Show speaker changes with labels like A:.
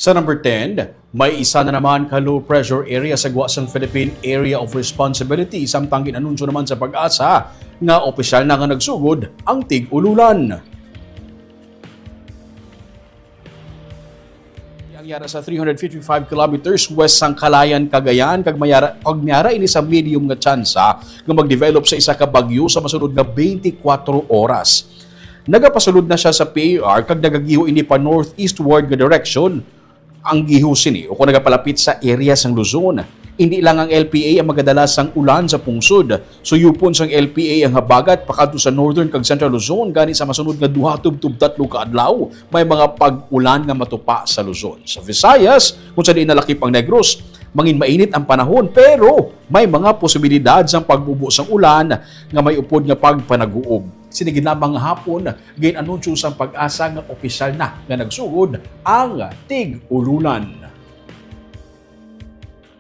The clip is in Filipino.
A: Sa number 10, may isa na naman ka low pressure area sa Guasang Philippine Area of Responsibility samtang ginanunsyo naman sa Pag-asa nga opisyal na nga nagsugod ang tig-ululan. Ang yara sa 355 kilometers west sang Calayan, Cagayan kag mayara ini sa medium nga tsansa nga mag-develop sa isa ka bagyo sa masunod nga 24 oras. Nagapasulod na siya sa PAR kag nagagiho ini pa northeastward nga direction. Ang giho sini o kung nagapalapit sa area sang Luzon. Hindi lang ang LPA ang magadalas sang ulan sa pungsod. Suyupon sang LPA ang habagat pakadto sa northern kag central Luzon gani sa masunod nga 2-3 ka adlaw may mga pag-ulan nga matupa sa Luzon. Sa Visayas, kung sa di nalakip ang Negros, mangin mainit ang panahon pero may mga posibilidad sang pagbubo sang ulan nga may upod nga pagpanaguob. Siniginamang hapon, gain anunsyo sang Pag-asa nga opisyal na nga nagsugod ang tig-ululan.